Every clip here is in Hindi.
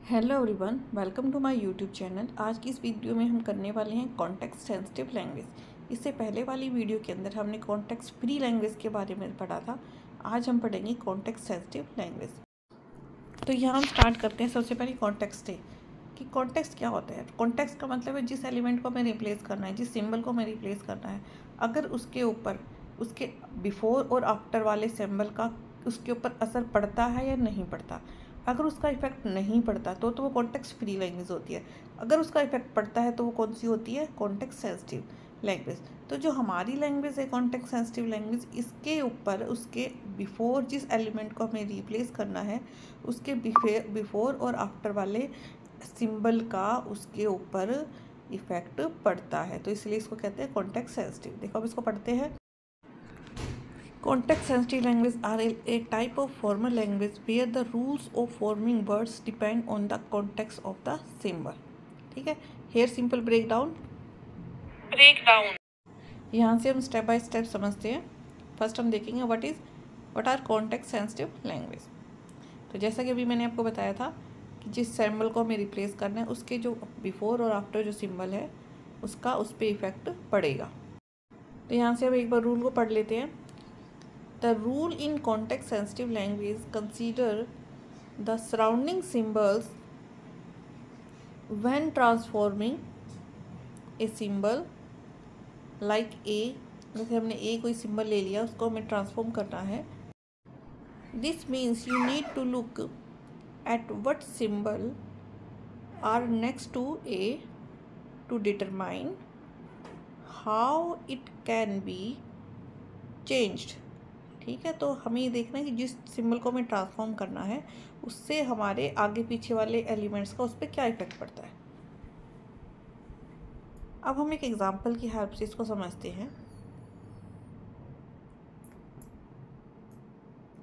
Hello everyone, welcome to my YouTube channel. आज की इस वीडियो में हम करने वाले हैं कॉन्टेक्स्ट सेंसिटिव लैंग्वेज। इससे पहले वाली वीडियो के अंदर हमने कॉन्टेक्स्ट फ्री लैंग्वेज के बारे में पढ़ा था। आज हम पढ़ेंगे कॉन्टेक्स्ट सेंसिटिव लैंग्वेज। तो यहाँ हम स्टार्ट करते हैं। सबसे पहले कॉन्टेक्स्ट है कि कॉन्टेक्स्ट क्या होता है। कॉन्टेक्स्ट का मतलब है जिस एलिमेंट को हमें रिप्लेस करना है, जिस सिंबल को हमें रिप्लेस करना है, अगर उसके ऊपर उसके बिफोर और आफ्टर वाले सिंबल का उसके ऊपर असर पड़ता है या नहीं पड़ता। अगर उसका इफेक्ट नहीं पड़ता तो वो कॉन्टेक्स्ट फ्री लैंग्वेज होती है। अगर उसका इफेक्ट पड़ता है तो वो कौन सी होती है? Context sensitive language. तो जो हमारी लैंग्वेज है कॉन्टेक्स्ट सेंसिटिव लैंग्वेज, इसके ऊपर उसके बिफोर जिस एलिमेंट को हमें रिप्लेस करना है उसके बिफोर और आफ्टर वाले सिंबल का उसके ऊपर इफेक्ट पड़ता है, तो इसलिए इसको कहते हैं कॉन्टेक्स्ट सेंसिटिव। देखो अब इसको पढ़ते हैं। Context sensitive language are a type of formal language where the rules of forming words depend on the context of the symbol. ठीक है, here simple breakdown। यहाँ से हम स्टेप बाय स्टेप समझते हैं। फर्स्ट हम देखेंगे what are context sensitive language. तो जैसा कि अभी मैंने आपको बताया था कि जिस सिंबल को हमें रिप्लेस करना है उसके जो बिफोर और आफ्टर जो सिंबल है उसका उस पर इफेक्ट पड़ेगा। तो यहाँ से हम एक बार रूल को पढ़ लेते हैं। The rule in context sensitive language consider the surrounding symbols when transforming a symbol like A। जैसे हमने A कोई सिंबल ले लिया, उसको हमें ट्रांसफॉर्म करना है। This means you need to look at what symbol are next to A to determine how it can be changed। ठीक है, तो हमें ये देखना है कि जिस सिंबल को हमें ट्रांसफॉर्म करना है उससे हमारे आगे पीछे वाले एलिमेंट्स का उस पर क्या इफेक्ट पड़ता है। अब हम एक एग्जांपल की हेल्प से इसको समझते हैं।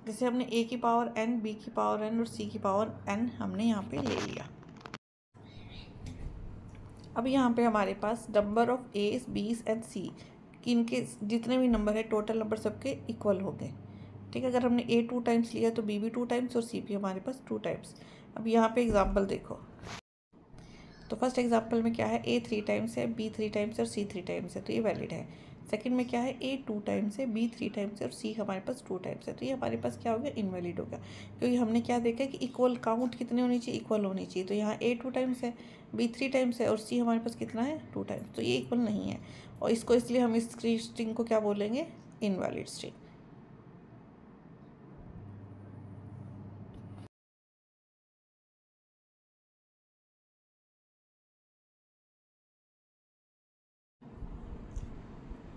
जैसे हमने a की पावर n, b की पावर n और c की पावर n हमने यहाँ पे ले लिया। अब यहाँ पे हमारे पास number of a's, b's and c कि इनके जितने भी नंबर है टोटल नंबर सबके इक्वल हो गए। ठीक है, अगर हमने a 2 टाइम्स लिया तो b भी 2 टाइम्स और c भी हमारे पास 2 टाइम्स। अब यहाँ पे एग्जांपल देखो। तो फर्स्ट एग्जांपल में क्या है, a 3 टाइम्स है, b 3 टाइम्स और c 3 टाइम्स है, तो ये वैलिड है। सेकंड में क्या है, a 2 टाइम्स है, b 3 टाइम्स है और c हमारे पास 2 टाइम्स है, तो ये हमारे पास क्या हो गया? इनवैलिड हो गया। क्योंकि हमने क्या देखा कि इक्वल काउंट कितने होनी चाहिए? इक्वल होनी चाहिए। तो यहाँ a 2 टाइम्स है, b 3 टाइम्स है और c हमारे पास कितना है? 2 टाइम्स, तो ये इक्वल नहीं है। और इसको इसलिए हम इस स्ट्रिंग को क्या बोलेंगे? Invalid string.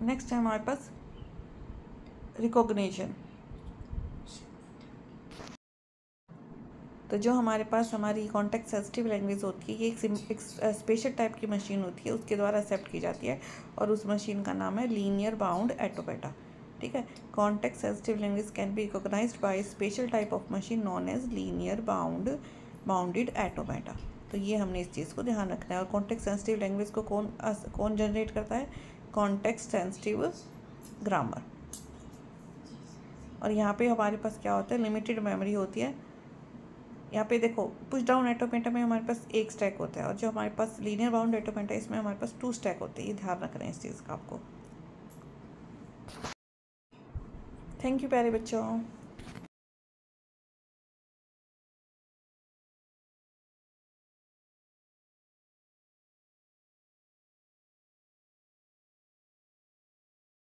नेक्स्ट है हमारे पास रिकॉग्निशन। तो जो हमारे पास हमारी कॉन्टेक्स्ट सेंसिटिव लैंग्वेज होती है, ये एक स्पेशल टाइप की मशीन होती है, उसके द्वारा एक्सेप्ट की जाती है और उस मशीन का नाम है लीनियर बाउंड ऑटोमेटा। ठीक है, context sensitive language can be recognised by special type of machine known as linear bounded automata. तो ये हमने इस चीज़ को ध्यान रखना है। और कॉन्टेक्स्ट सेंसिटिव लैंग्वेज को कौन जनरेट करता है? Context sensitive grammar. और यहाँ पे हमारे पास क्या होता है? लिमिटेड मेमोरी होती है। यहाँ पे देखो, पुश डाउन ऑटोमेटा में हमारे पास एक स्टैक होता है और जो हमारे पास लीनियर बाउंड ऑटोमेटा है इसमें हमारे पास 2 स्टैक होते हैं। ये ध्यान रखना है इस चीज़ का आपको। थैंक यू प्यारे बच्चों।